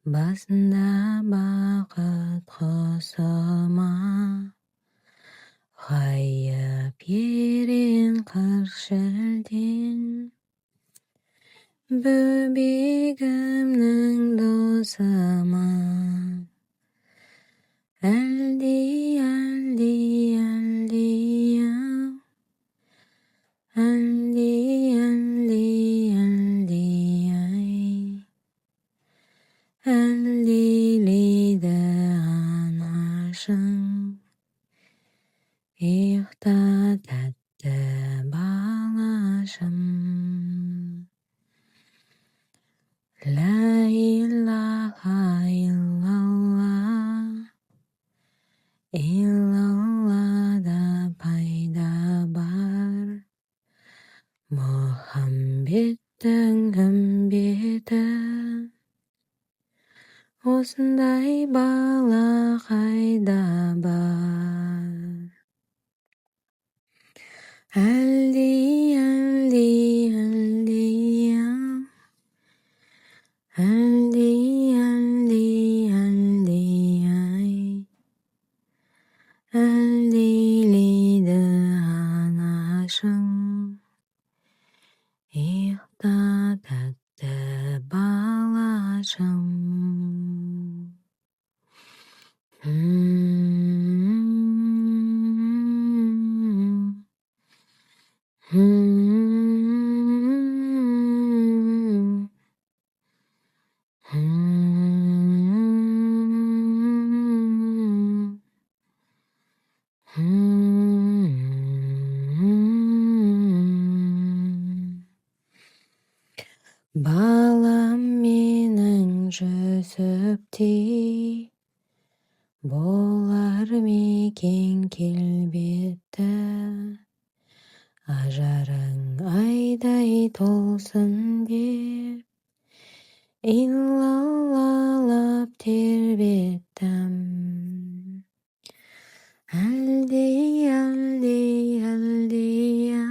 басында бақыт құсыма, ғайып ерен қыршілден, бөбегімнің досыма. Әлди-ау, әлди-ай, әлдилейді анашың, ұйықта тәтті балашым. Ла илаха иллалла, илаллада пайда бар, Мұхаммедтің үмбеті, осындай бала қайда бар. Әлди-ау, әлди-ай, әлдилейді анашың, ұйықта тәтті балашым. Балам менің жүсіптей, болар мекен келбетті, ажарың айдай толсын деп, иллаллалап тербеттім. Әлди-ау, әлди-ай,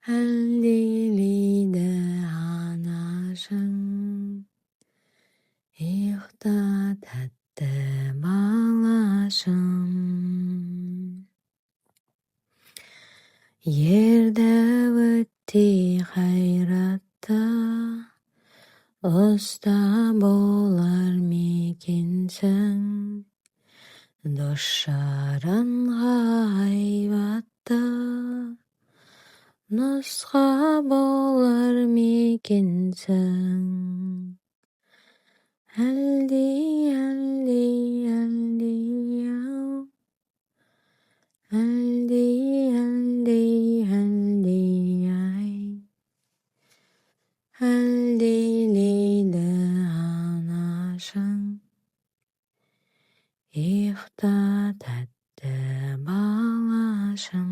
әлдилейді анашың, ұйықта тәтті балашым. Ерді өттей қайратты, ұста болар мекенсің, дос-жаранға айбатты, нұсқа болар мекенсің. Әлди-ау, әлди-ай, әлдилейді анашың, ұйықта тәтті балашым.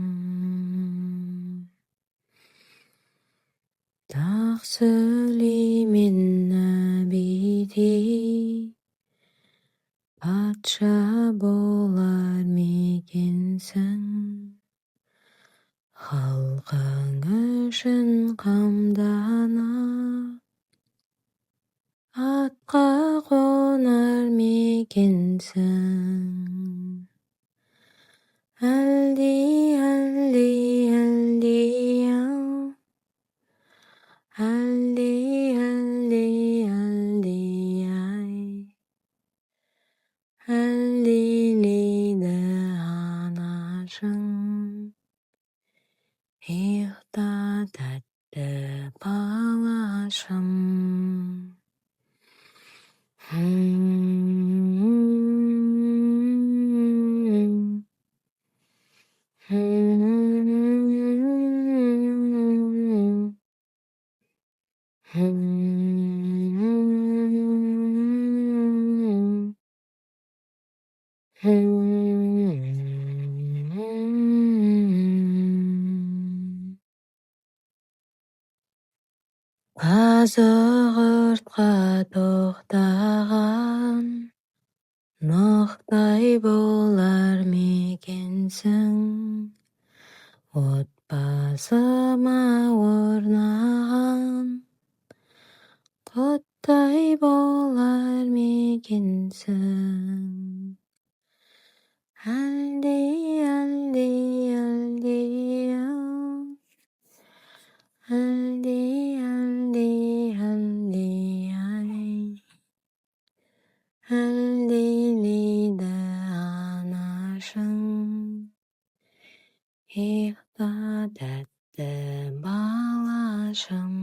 Сүлеймен нәбидей, патша болар мекенсің, халқың үшін қамданып, атқа қонар мекенсің. Әлди-ау, әлди-ай, әлдилейді анашың, ұйықта тәтті балашым. Қазығұртқа тоқтаған, нұқтай болар мекенсің, басыма орнаған құттай болар мекенсің. Әлди-ау, әлди-ай, әлдилейді анашың. Ұйықта тәтті балашым.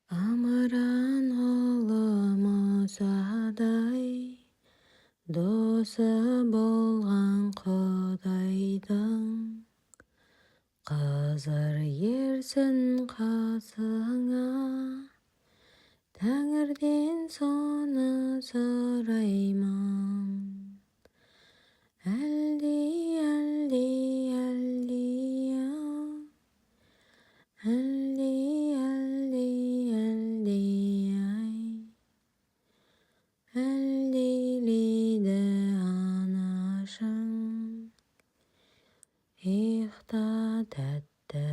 Амыран ұлы мұсадай, досы болған Құдайдың, қызыр ерсін қасыңа, Тәңірден соны сұраймын. Әлди-ау, әлди-ай, әлдилейді анашың. Ұйықта тәтті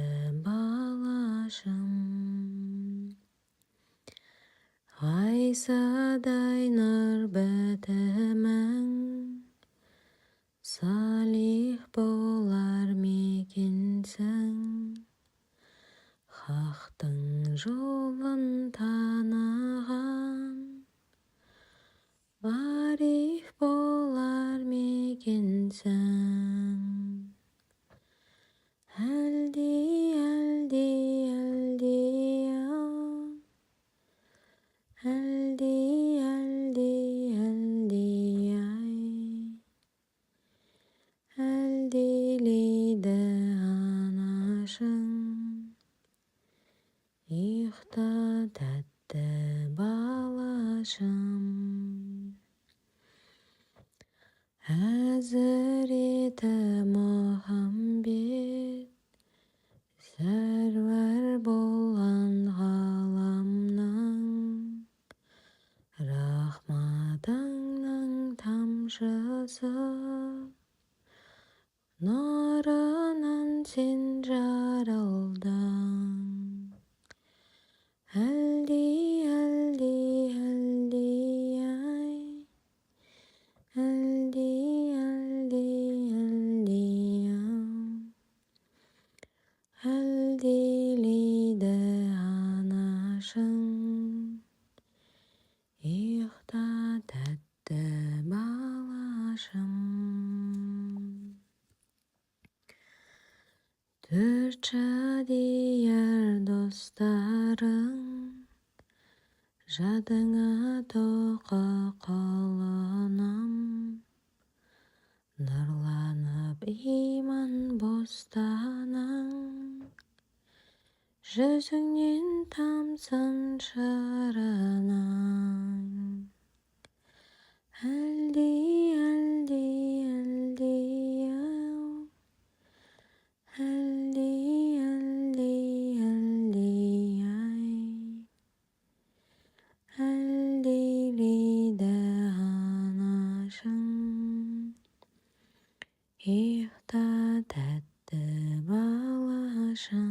балашым. Ғайсадай нұр бітімің, салих болар мекенсің. Хақтың жолын таныған, ариф болар мекенсің. Әлди-ау, әлди-ай, әлдилейді анашың. Ұйықта тәтті балашым. Әзіреті Мұхаммед, сәруар болған ғаламның, рахматыңның тамшысы, нұрынан сен жаралдың. Әлди-ай, әлдилейді анашың. Ұйықта тәтті балашым. Төрт жадияр достарың, жадыңа тоқы қолынам, нұрланып иман бостаның, жүзіңнен тамсын шырының. Әлди-ау, әлди-ай, әлдилейді анашың. Ұйықта тәтті балашым.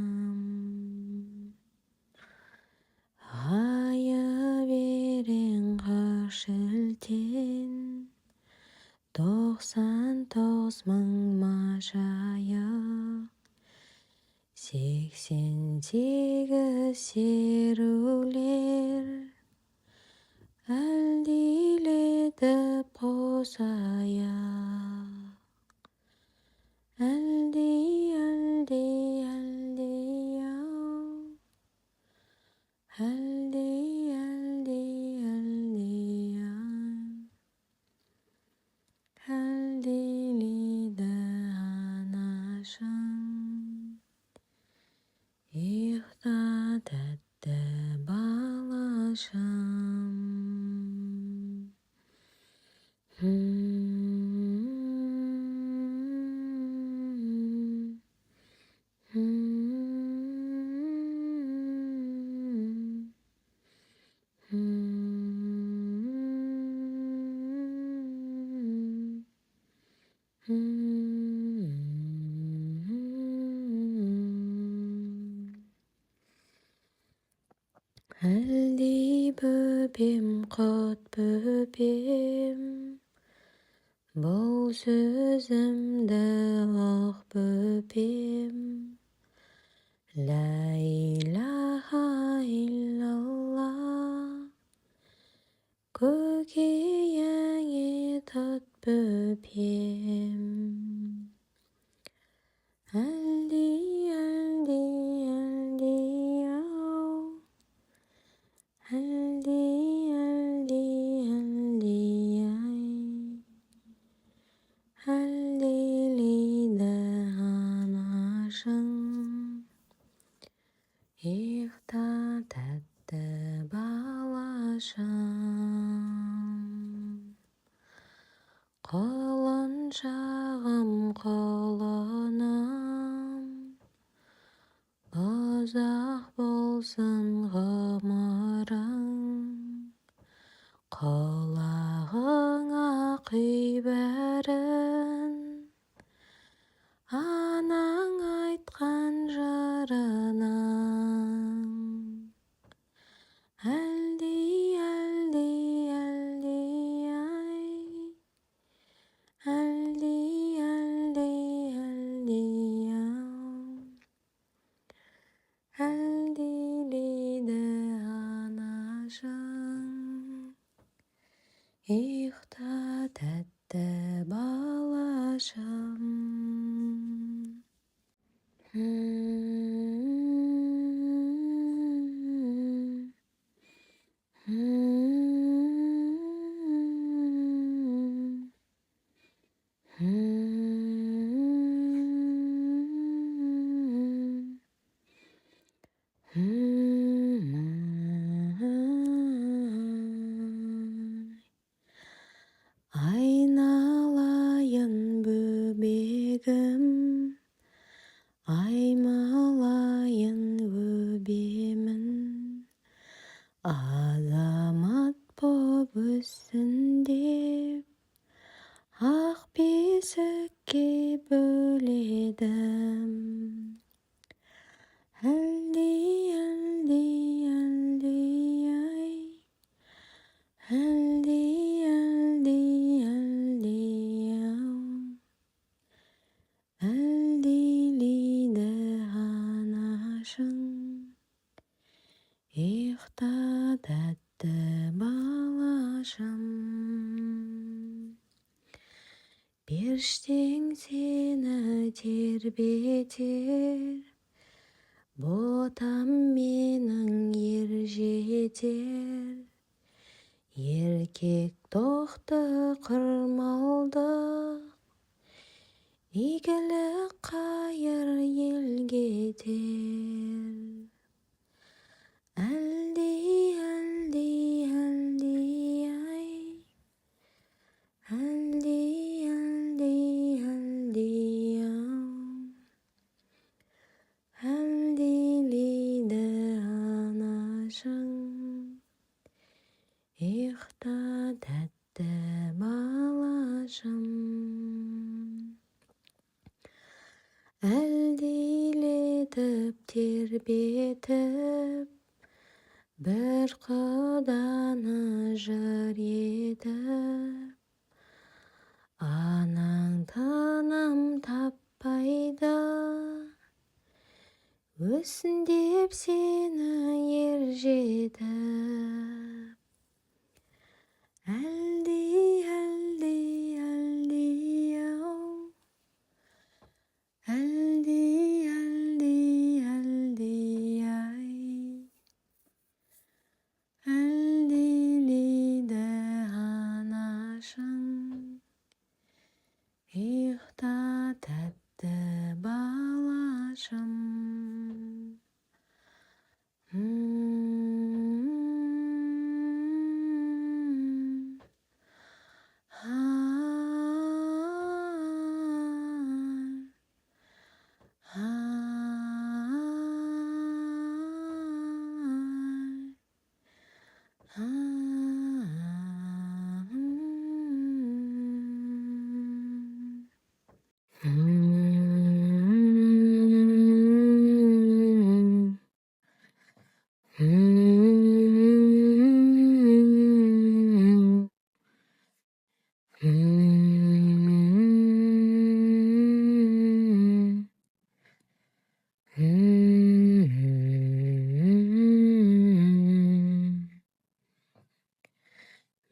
Ғайып ерең қыш елтен, 99 мың машайық, 88 серулер, әлдилетіп қосайық. Әлди-ау, әлдилейді анашың. Ұйықта тәтті Әлди бөпем, құт бөпем, бұл сөзімді ұқ бөпем. Ла илаха иллалла, көкейіңе тұт бөпем. Әлди, әлди, әлди-ау, әлди, әлди, әлди-ай, әлдилейді анашың. Иықта тәтті балашым, құлыншағым, құлыным, ұзақ болсын ғұмырың. Құлағыңа құй бәрін, анаң айтқан жырының. Әлди, әлди, әлди-ай, әлди, әлди, әлди-ау, әлдилейді анашың. Иықта тәтті балашым. Айналайын бөбегім, аймалайын өбемін, азамат боп өссін деп, ақ бесікке бөледім. Әлди, әлди, әлди-ай, әлди, әлди, әлди-ау, әлдилейді анашың. Иықта тәтті балашым. Періштең сені тербетер, ботам менің ер жетер. Еркек тоқты қырмалдық, игілік қайыр елге тер. Әлди, әлди, әлди-ай, әлди, әлди, әлди-ау, әлдилейді анашың. Иықта тәтті балашым. Әлдилетіп тербетіп, бір құданы жыр етіп, анаң тыным таппайды, өссін деп сені ер жетіп. Әлди, әлди, әлди-ау, әлди, әлди, әлди-ай, әлдилейді анашың. Иықта тәтті балашым.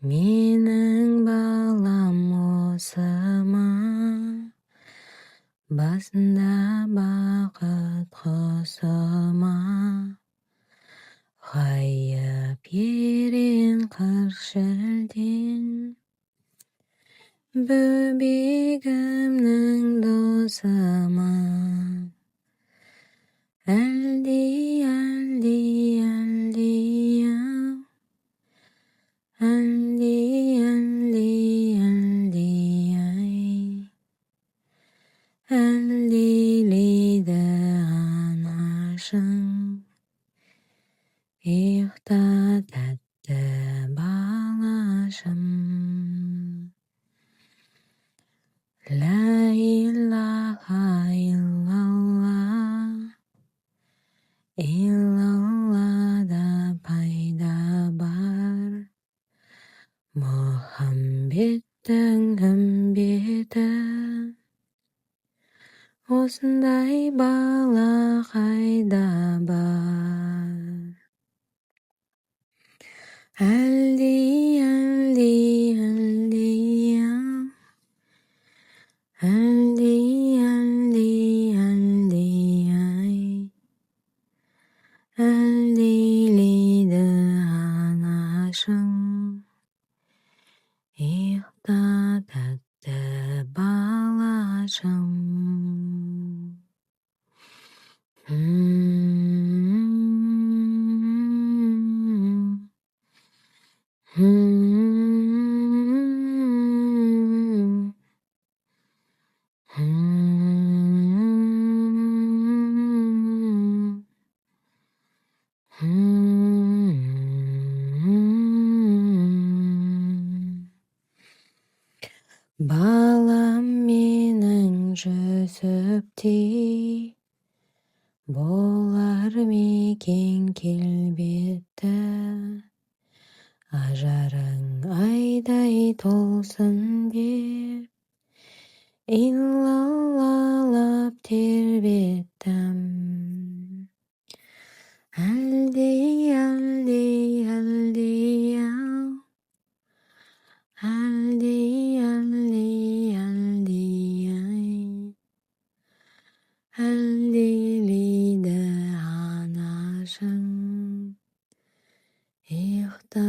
Менің балам осы ма, басында бақыт құсы ма, ғайып ерен қыршілден, бөбегімнің досы ма, әлди-ау, әлди-ай, әлдилейді анашың, ұйықта тәтті балашым. Ла илаха иллалла, иллаллада пайда бар, Мұхаммедтің үмбеті, осындай бала қайда бар. Әлди-ау, әлди-ай, әлдилейді анашың, ұйықта тәтті балашым. Балам менің жүсіптей, болар мекен келбетті, ажарың айдай толсын деп, иллаллалап тербеттім. Әлди-ау, әлди-ай, әлдилейді анашың, ұйықта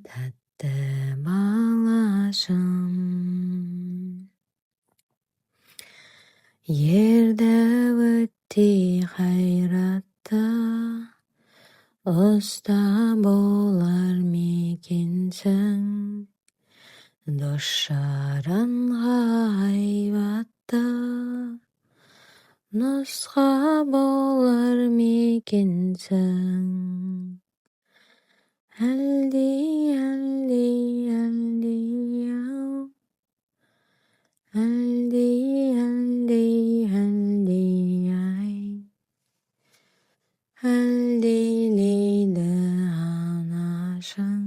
тәтті балашым. Ерді өттей қайратты, ұста болар мекенсің, дос-жаранға айбатты, нұсқа болар мекенсің. Әлди-ау, әлди-ай, әлдилейді анашың,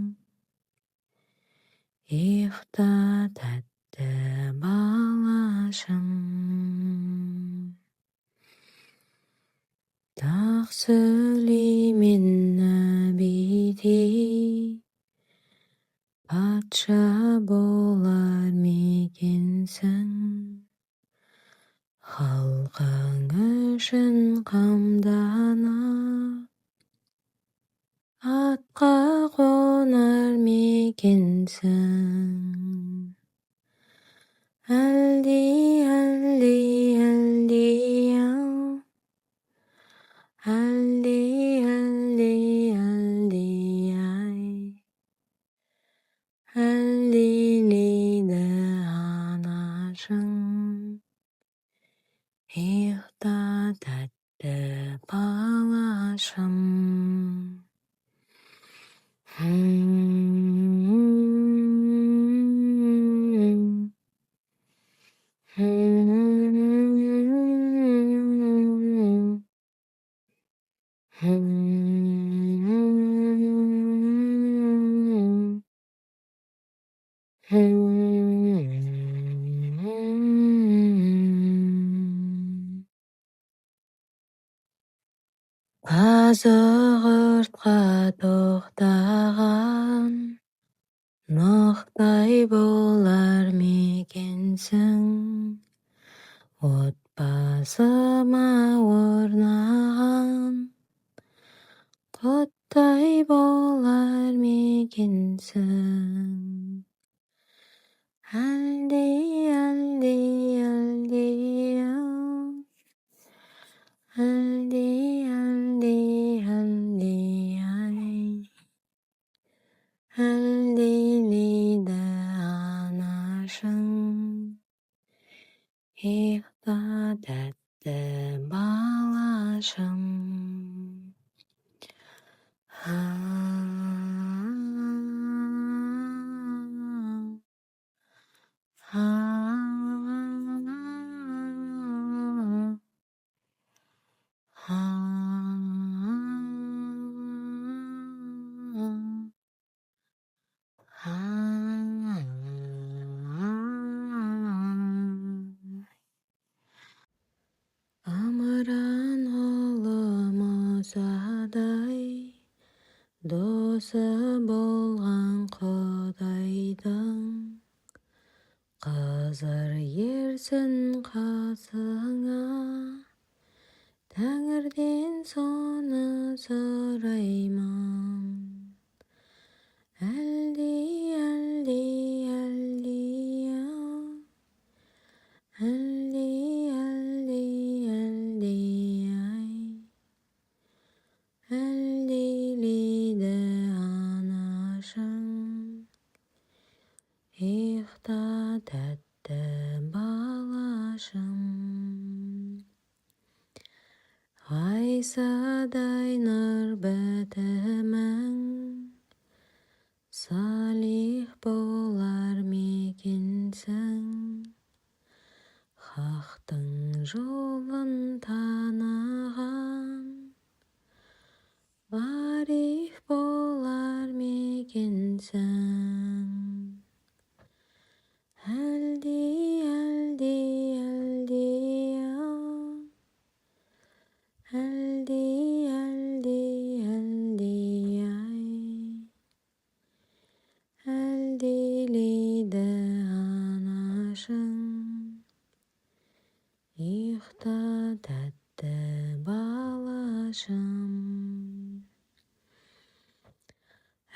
ұйықта тәтті балашым. Тақ-Сүлеймен нәбидей, патша болар мекенсің, халқың үшін қамданып, атқа қонар мекенсің. Әлди-ау, әлди-ай, әлдилейді анашың, ұйықта тәтті балашым. Зығыртқа тоқтаған нұқтай болар мекенсің, отбасыма орнаған құттай болар мекенсің. Әлди-ау, әлди-ай, әлдилейді анашың, иықта тәтті балашым. Ымыран ұлымыз адай, досы болған Құдайдың, қызыр ерсін қасыңа, Тәңірден соны сұраймын. Әлди-ау, әлди-ай, әлдилейді анашың, иықта тәтті балашым. Ғайсадай нұр бітімің, салих болар мекенсің, хақтың жолын таныған, ариф болар мекенсің. Әлди-ау, әлди-ай, әлдилейді анашың, иықта тәтті балашым.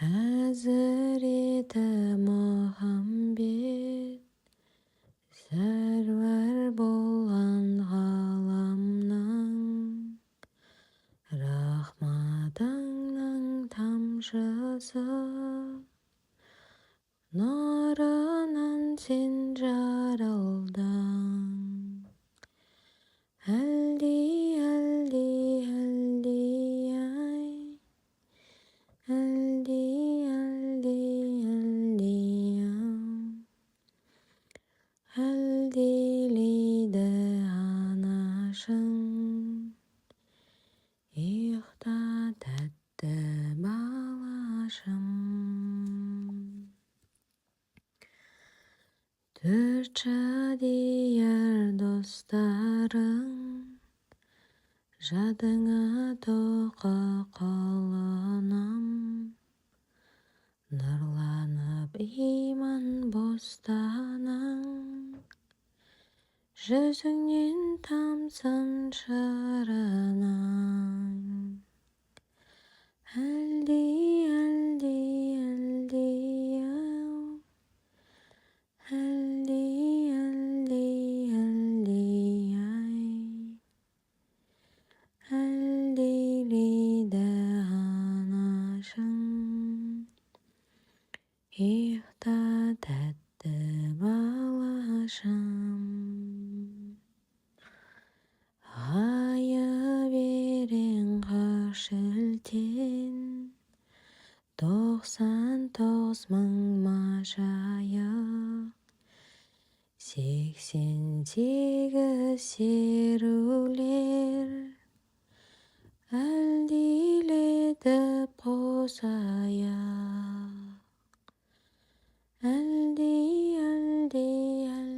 Әзіреті Мұхаммед, сәруар болған ғаламның, рахматыңның тамшысы, нұрынан сен жаралдың. Әлди-ай, әлди-ау, әлдилейді анашың, иықта тәтті балашым. Төрт жадияр достарың, жадыңа тоқы құлыным, нұрланып иман бостаның, жүзіңнен тамсын шырының. Әлди-ау, әлди-ай, әлдилейді анашың, иықта тәтті балашым. Ғайып ерең қыш елтен, 99 мың машайық, 88 серулер, әлдилетіп қосайық. Әлди-ау, әлди-ай,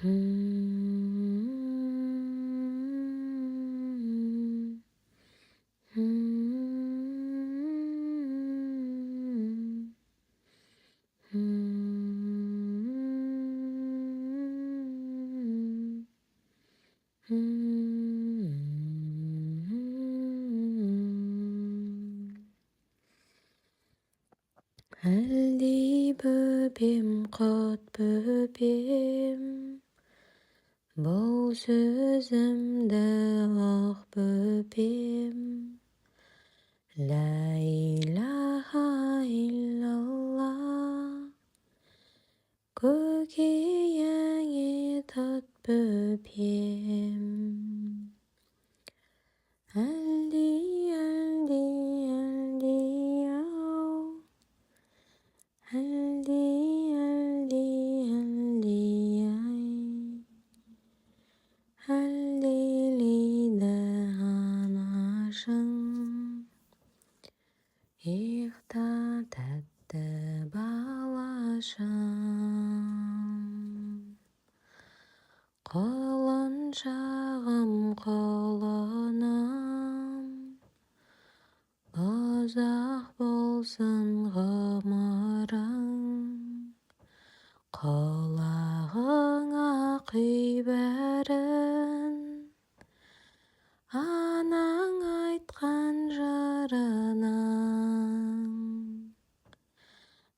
Әлди бөпем, құт бөпем, бұл сөзімді ұқ бөпем. Ла иляха иллалла, көкейіңе тұт бөпем. Әлди, әлди, әлди-ау, әлди, әлди, әлди-ай, әлдилейді анашың. Иықта тәтті балашым, құлыншағым, құлыным, ұзақ болсын ғұмырың. Құлағыңа құй бәрін, анаң айтқан жырының.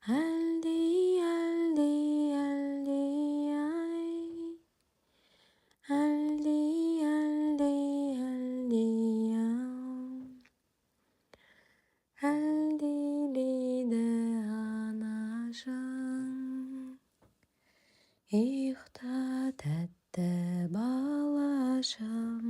Әлди, әлди, әлди-ай, әлди, әлди, әлди-ау, әлдилейді анашың. Иықта тәтті балашым.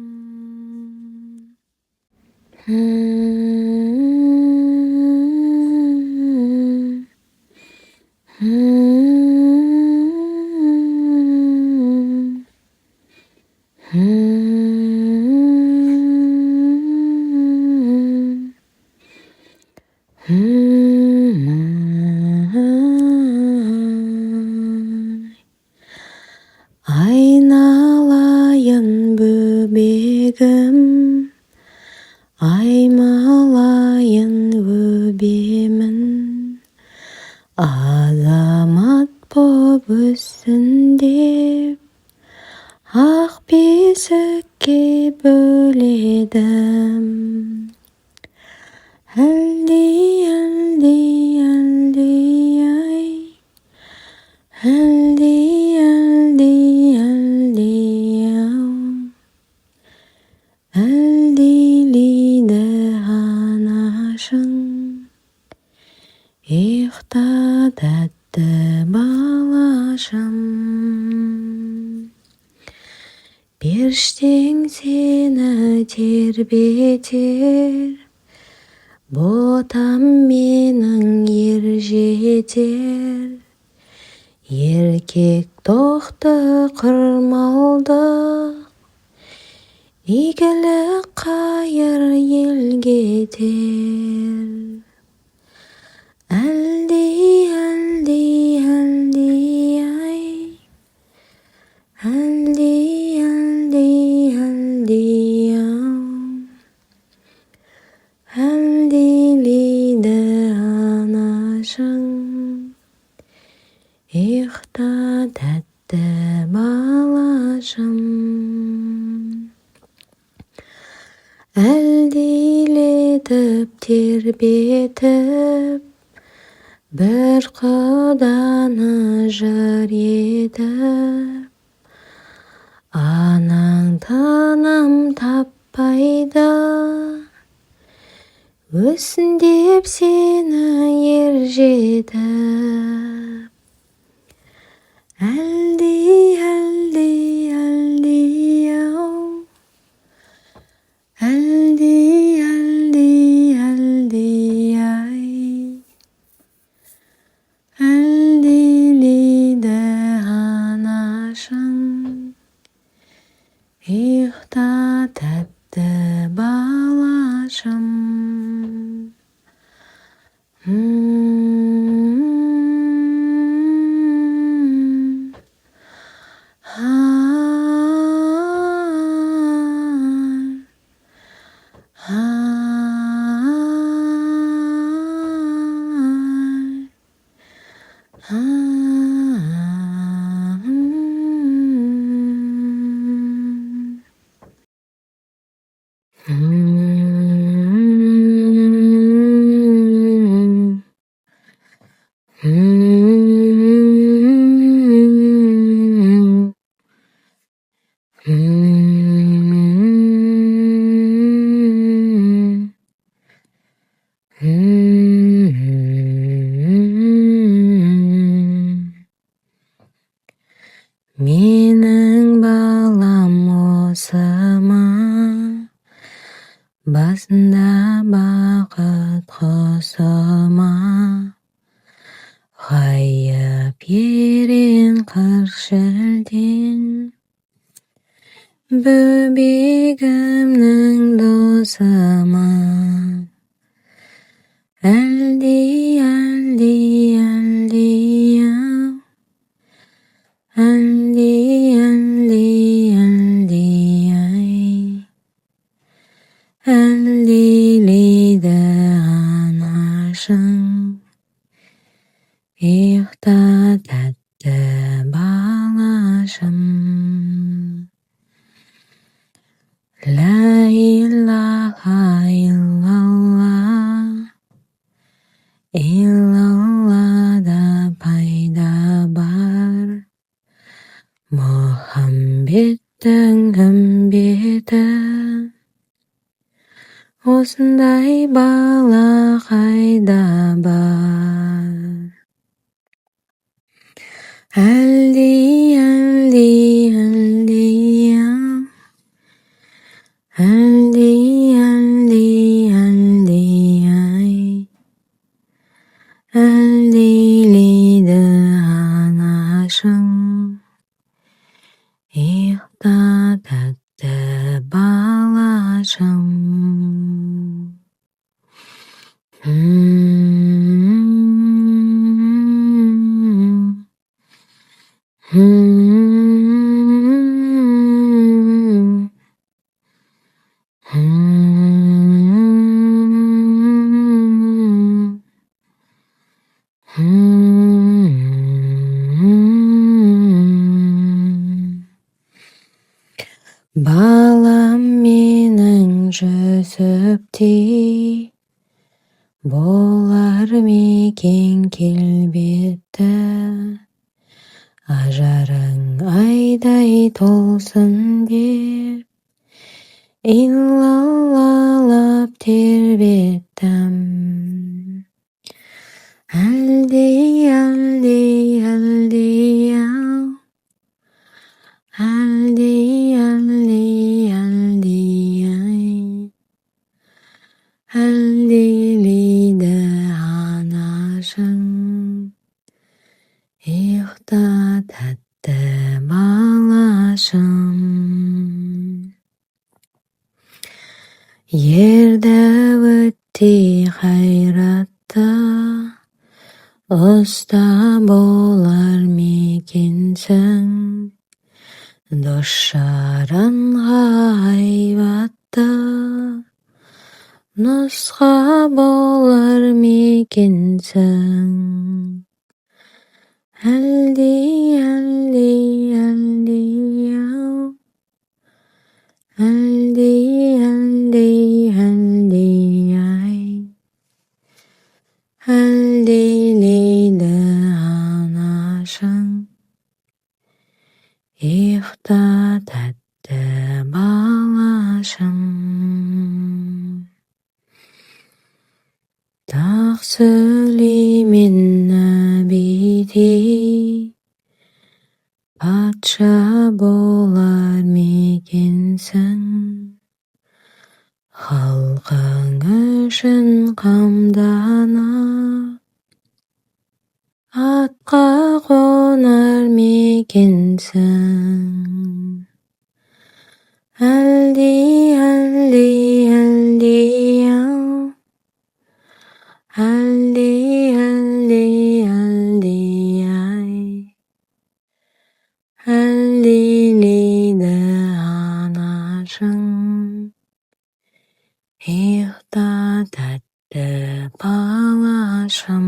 Айналайын бөбегім, аймалайын өбемін, азамат боп өссін деп, ақ бесікке бөледім. Әлди, әлди, әлди-ай, әлди, әлди, әлди-ау, әлдилейді анашың. Иықта тәтті балашым. Періштең сені тербетер, ботам менің ер жетер. Еркек тоқты қырмалдық, игілік қайыр елге тер. Әлди, әлди, әлди-ай, әлди, әлди, әлди-ау, әлдилейді анашың. Иықта тәтті балашым. Әлдилетіп тербетіп, бір құданы жыр етіп, анаң тыным таппайды, өссін деп сені ер жетіп. Әлди, әлди, әлди-ау, әлди, әлди, әлди-ай, әлдилейді анашың. Иықта тәтті балашым. Менің балам осы ма, басында бақыт құсы ма, ғайып ерен қыршілден, бөбегімнің досы ма, әлди-ау, әлди-ай, әлдилейді анашың, ұйықта тәтті балашым. Ла илаха иллалла, иллаллада пайда бар, Мұхаммедтің үмбеті, осындай бала қайда бар. Әлди-ау, әлди-ай, әлдилейді анашың, ұйықта тәтті балашым. Балам менің жүсіптей, болар мекен келбетті, ажарың айдай толсын деп, иллаллалап тербеттім. Әлди-ау, әлди-ай, әлдилейді анашың, ұйықта тәтті балашым. Ерді өтті қайратты, ұста болар мекенсің, дос-жаранға айбатты, нұсқа болар мекенсің. Әлди-ау, әлди-ай, әлдилейді анашың, ұйықта тәтті балашым. Тақ-Сүлеймен нәбидей, патша болар мекенсің, халқың үшін қамданып, атқа қонар мекенсің. Әлди-ау, әлди-ай, әлдилейді әлдилейді анашың. Ұйықта тәтті балашым.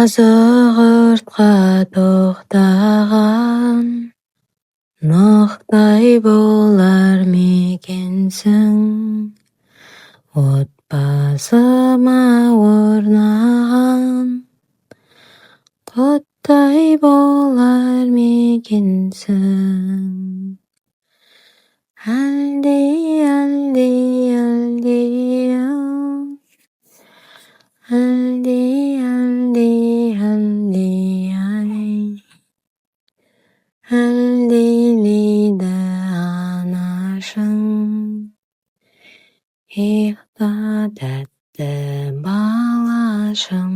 Қазығыртқа тоқтаған нұқтай болар мекенсің. Отбасыма орнаған құттай болар мекенсің. Әлди-ау, әлди-ай, әлдилейді анашың. Ұйықта тәтті балашым.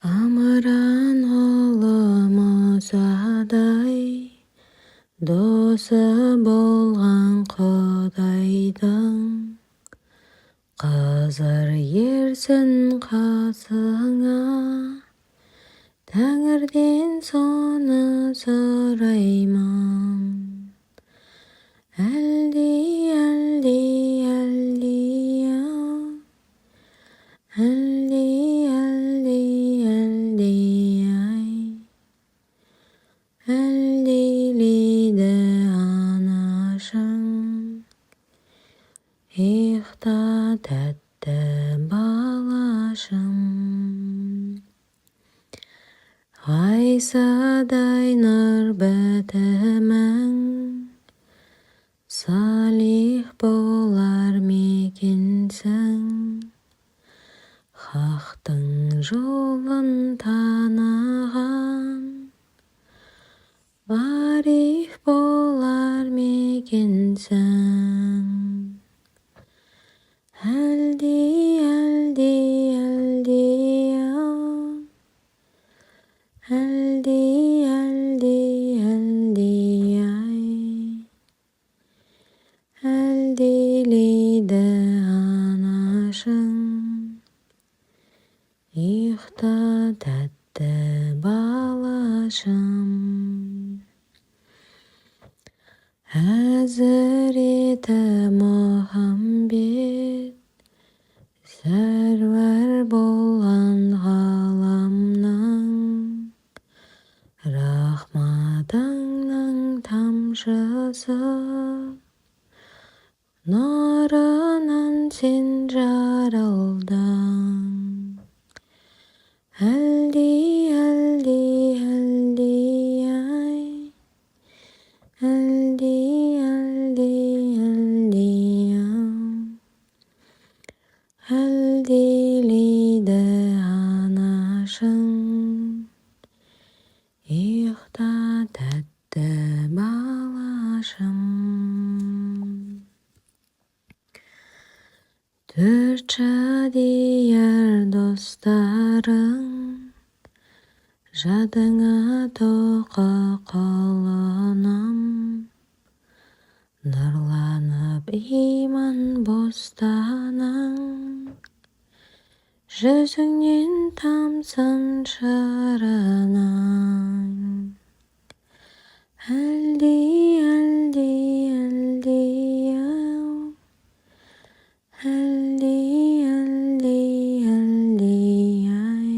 Амыран ұлы мұсадай досы болған Құдайдың. Қызыр ерсін қасыңа, Тәңірден соны сұраймын. Әлди-ау, әлди-ай, әлдилейді анашың. Ұйықта тәтті балашым. Ғайсадай нұр бітімің, салих болар мекенсің. Хақтың жолын таныған, ариф болар мекенсің. Әлдилейді анашың. Ұйықта тәтті балашым. Әзіреті Мұхаммед сәруар болған ғаламның. Рахматыңның тамшысы, нұрынан сен жаралдың. Әлдилейді анашың. Ұйықта тәтті балашым. Төрт жадияр достарың, жадыңа тоқа құлыным. Нұрланып иман бостаның, жүзіңнен тамсын шырының. Әлди-ау, әлди-ай,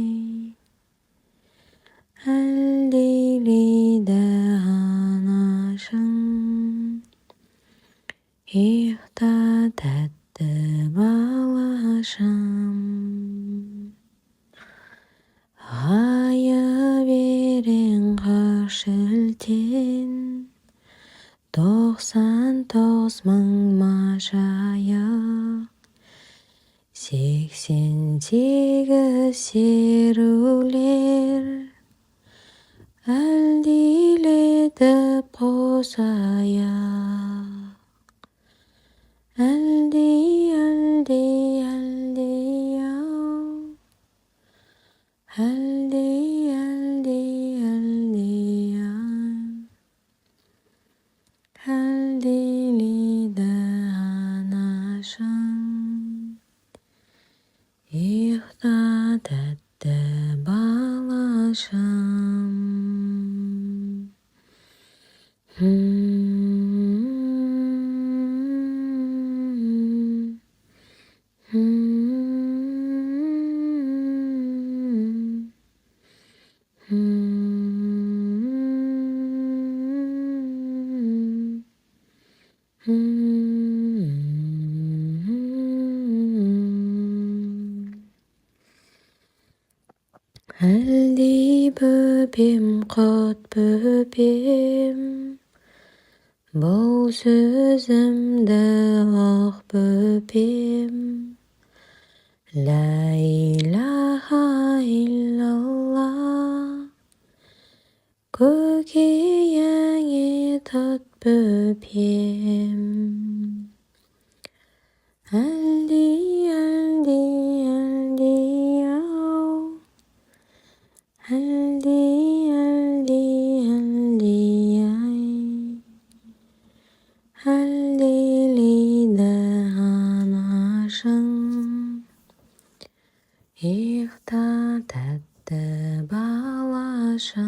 әлдилейді анашың. Ұйықта тәтті балашым, ғайып ерең қаш елтен, 99 мың машайық, 88 серулер, әлдилетіп қосайық. әлди-ау, әлдиледі анашым, ұйықта тәтті балашым. Әлди бөпем, құт бөпем, бұл сөзімді ұқ бөпем. Ла илаха иллалла, көкейіңе тұт бөпем. әлди-ау, әлдилейді анашың, ұйықта тәтті балашым.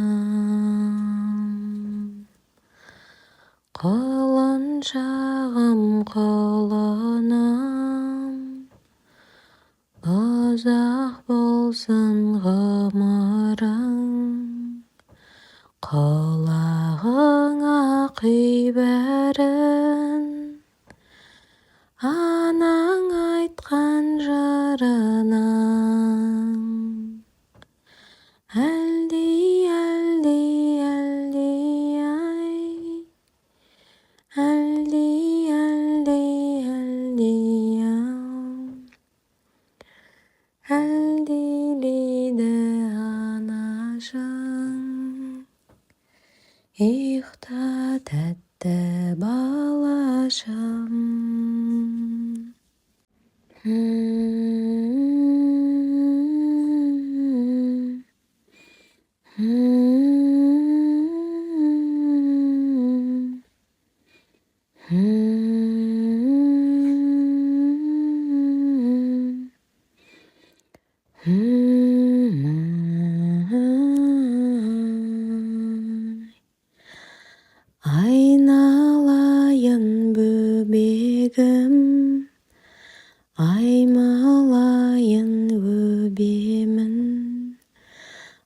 Құлыншағым, құлыным, ұзақ болсын ғұмырың, құлағыңа құй бәрін, анаң айтқан жырының. Әлдилейді анашың, ұйықта тәтті балашым. Айналайын бөбегім, аймалайын өбемін,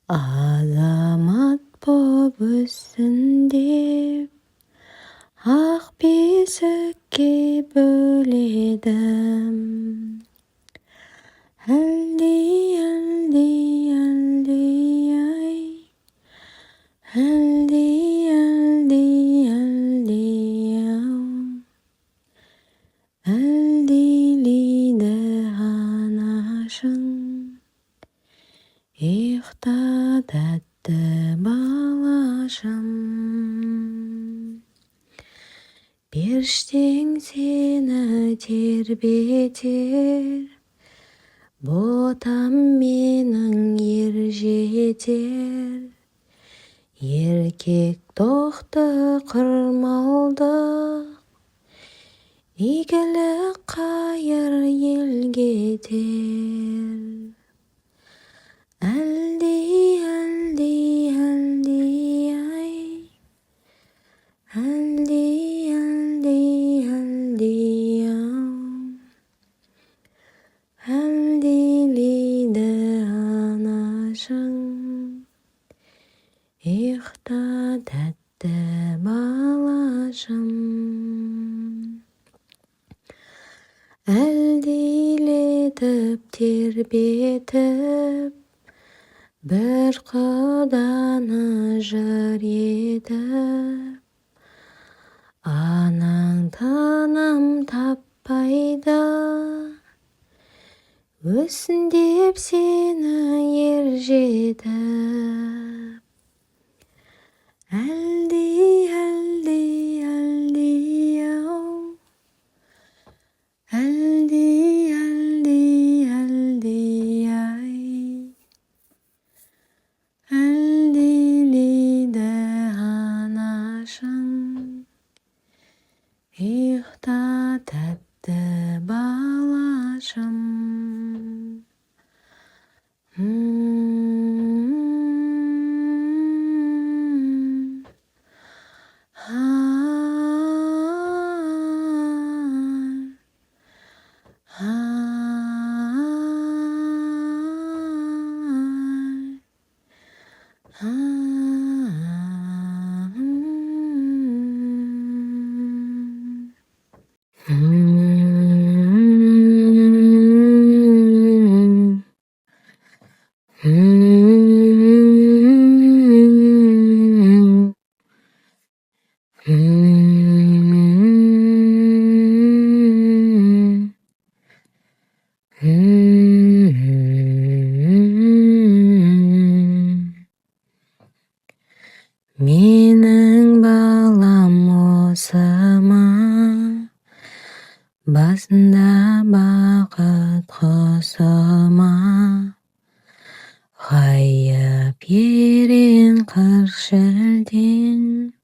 азамат боп өссін деп, ақ бесікке бөледім. Әлдилейді анашың, ұйықта тәтті балашым. Періштең сені тербетер, ботам менің ер жетер, еркек тоқты қырмалдық, игілік қайыр елге тер. Әлдилейді анашың, ұйықта тәтті балашым. әлдилетіп тербетіп, бір құданы жыр етіп, анаң тыным таппайды, өссін деп сені ержетіп. әлди-ау, әлди-ай, әлдилейді анашың, ұйықта тәтті балашым. Менің балам осы ма, басында бақыт құсы ма, ғайып ерен қыршілден,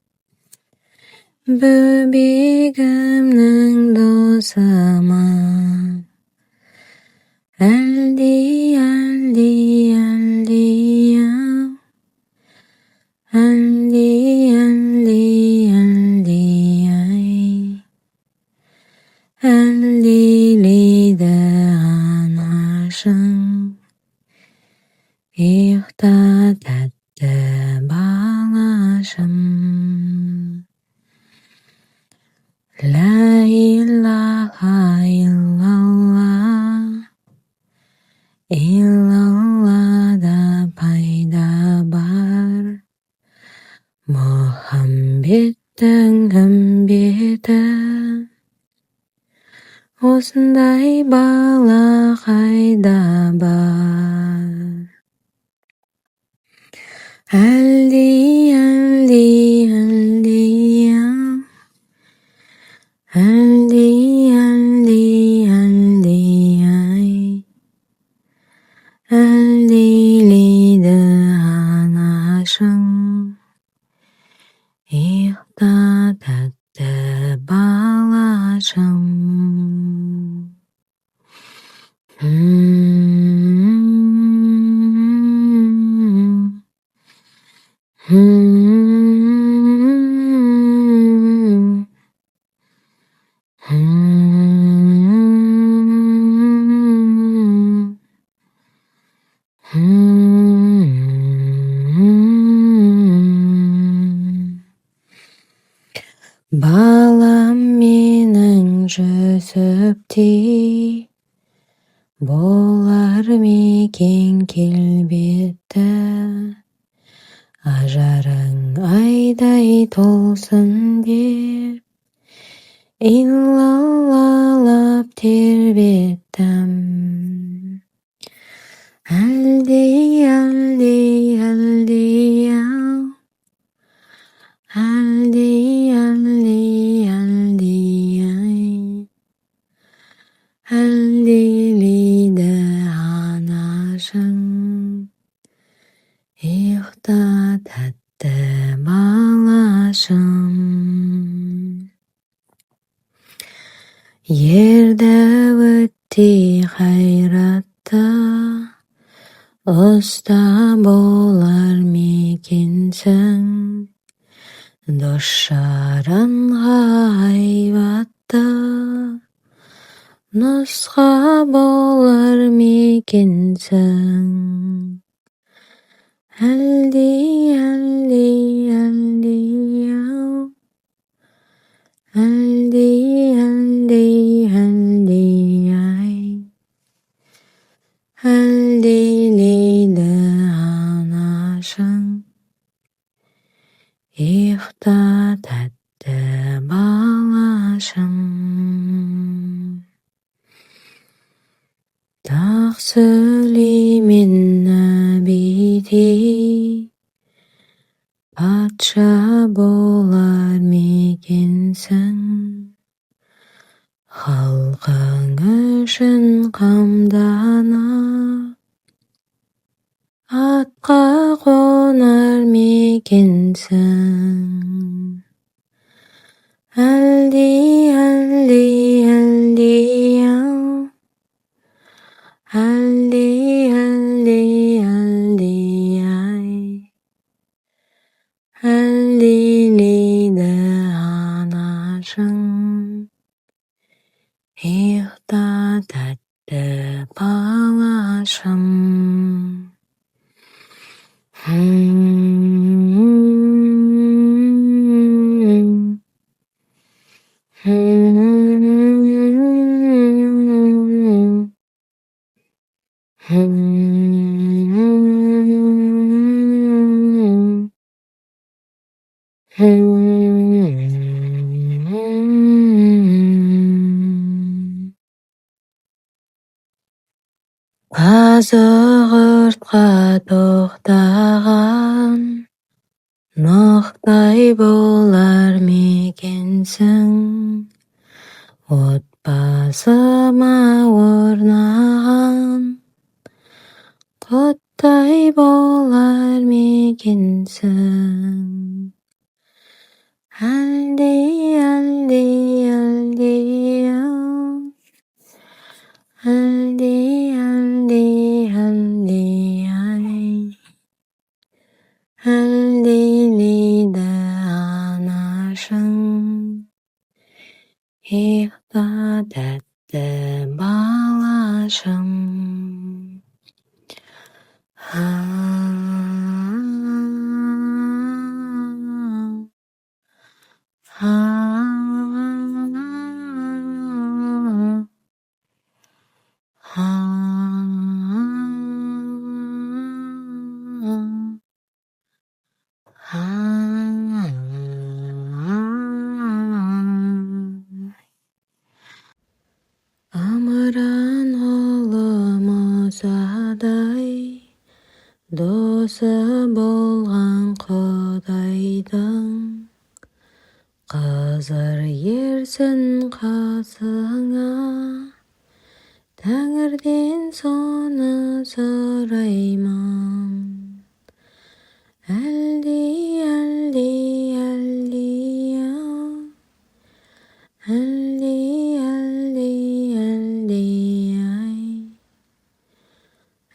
бөбегімнің досы ма, әлди-ау, әлди-ай, әлдилейді анашың, ұйықта тәтті балашым. Ла илаха иллалла, илаллада пайда бар, Мұхаммедтің үмбеті, осындай бала қайда бар. әлди-ау, әлди-ай, әлдилейді анашың, ұйықта тәтті балашым. Балам менің жүсіптей, болар мекен келбетті, ажарың айдай толсын деп, иллаллалап тербеттім. әлди-ау, әлди-ай, әлдилейді анашың, ұйықта тәтті балашым. Ерді өттей қайратты, ұста болар мекенсің, дос-жаранға айбатты, нұсқа болар мекенсің. әлди-ау, әлди-ай, ақ Сүлеймен нәбидей патша болар мекенсің, халқың үшін қамданып атқа қонар мекенсің. әлди-ау, әлди-ай, әлдилейді анашың, ұйықта тәтті балашым. Қазығыртқа тоқтаған нұқтай болар мекенсің, отбасыма орнаған құттай болар мекенсің. әлди-ау, әлди-ай, әлдилейді анашың, ұйықта тәтті балашым. Ымыран ұлы мұсадай досы болған Құдайдың, Қызыр ерсін қасыңа, Тәңірден соны сұраймын. әлди-ау, әлди-ай,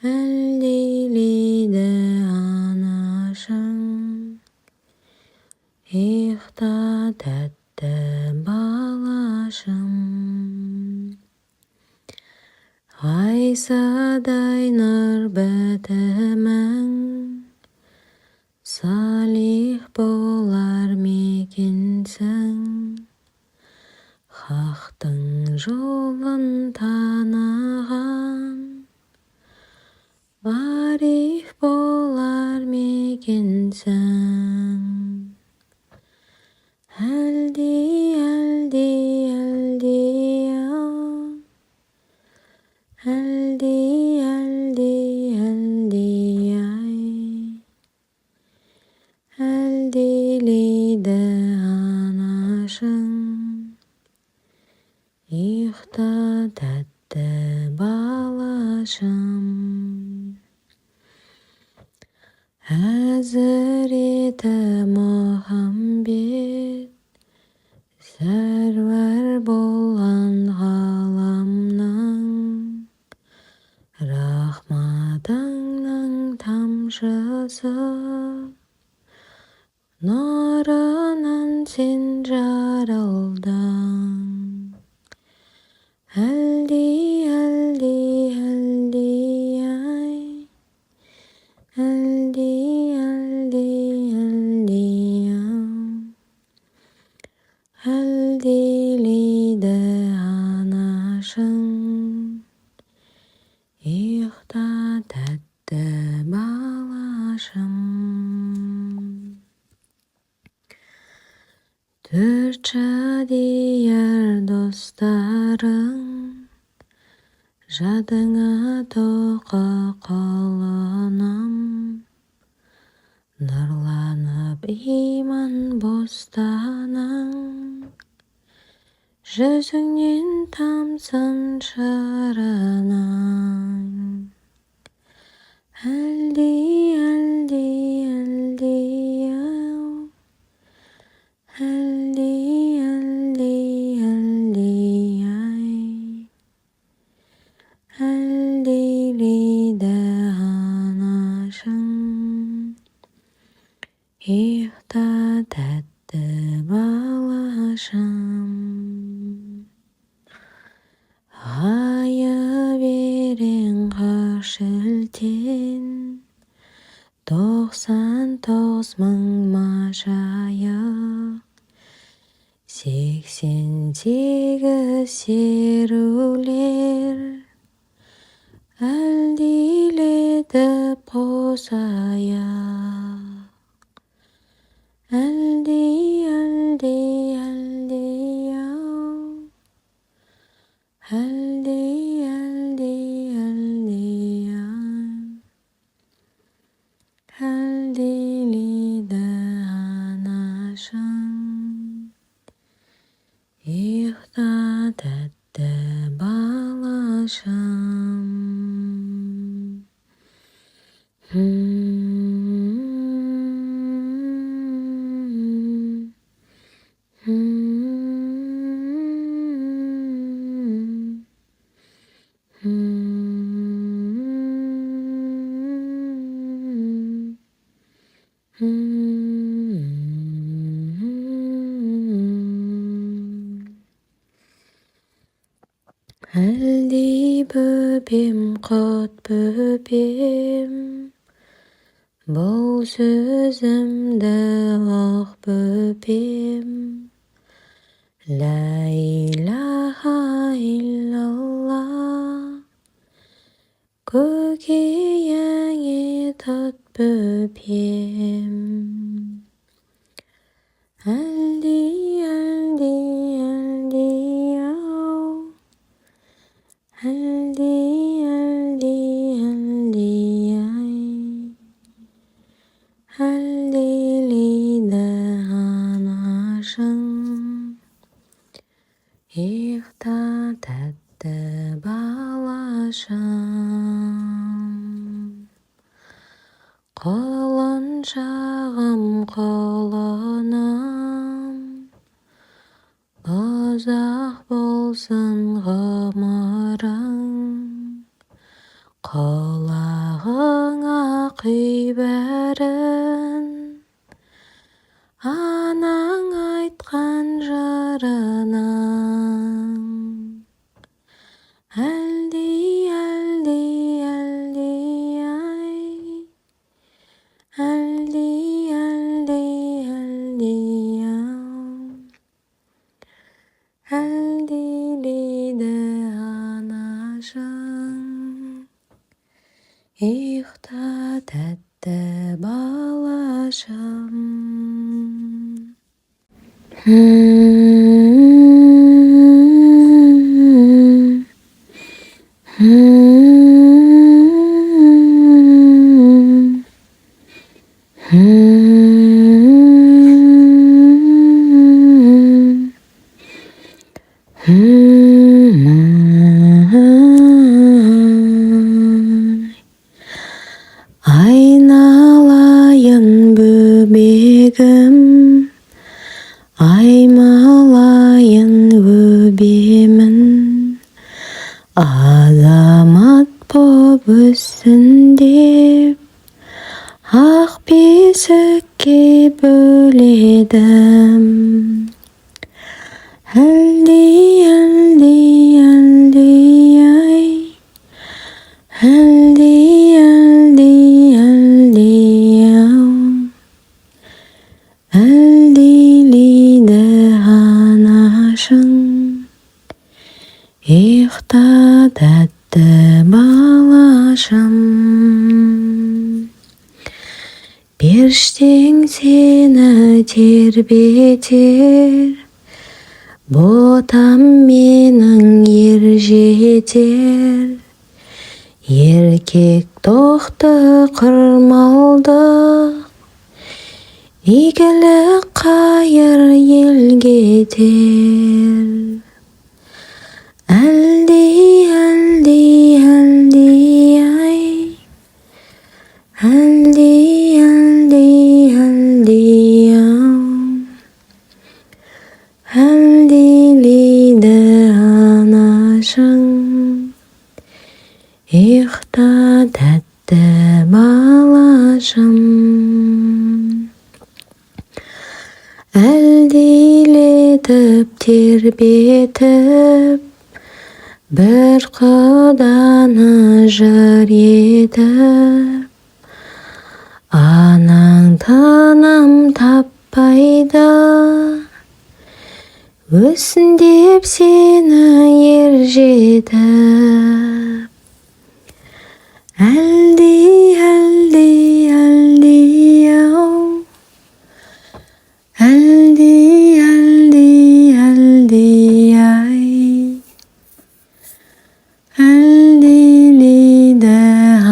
әлдилейді анашың, ұйықта тәтті балашым. Ғайсадай нұр бітімің, салих болар мекенсің, хақтың жолын таныған ариф болар мекенсің. әлди-ау, әлди-ай, әлдилейді анашың, ұйықта тәтті балашым. Әзіреті Мұхаммед сәруар болған ғаламның, рахматыңның тамшысы, нұрынан сен жаралдың. әлди-ай, әлдилейді анашың, ұйықта тәтті балашым. Төрт жадияр достарың жадыңа тоқа қаланам, нұрланып иман бостанаң, жүзіңнен тамсын шырынаң. әлди-ау, әлди-ай, әлдилейді анашың, ұйықта тәтті балашым. Айы берең қаш елтен, 99 мың машайық, 88 серулер, әлдилетіп қосайық. әлди-ау, әлдилейді анашың, ұйықта тәтті балашым. Әлди бөпем, құт бөпем, бұл сөзімді ұқ бөпем. Ла илаха иллалла, көкейіңе тұт бөпем. әлди-ау, әлди-ай, әлдилейді анашың, ұйықта тәтті балашым. Құлыншағым, құлыным, ұзақ болсын ғұмырың, құлағыңа құй бәрін, анаң айтқан жырының. әлдилейді анашың, ұйықта тәтті балашым. Айналайын бөбегім, аймалайын өбемін, азамат боп өссін деп, ақ бесікке бөледім. әлдилейді анашың, ұйықта тәтті балашым. Періштең сені тербетер, ботам менің ер жетер, еркек тоқты қырмалдық, игілік қайыр елге тер. Әлди, әлди, әлди-ай, әлди, әлди, әлди-ау, әлдилейді анашың, ұйықта тәтті балашым. Әлдилетіп тербетіп, бір құданы жыр етіп, анаң тыным таппайды, өссін деп сені ер жетіп. Әлди, әлди, әлди-ау, әлди, әлди, әлди-ай, әлдилейді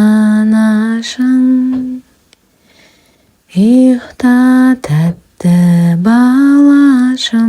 анашың, ұйықта тәтті балашым.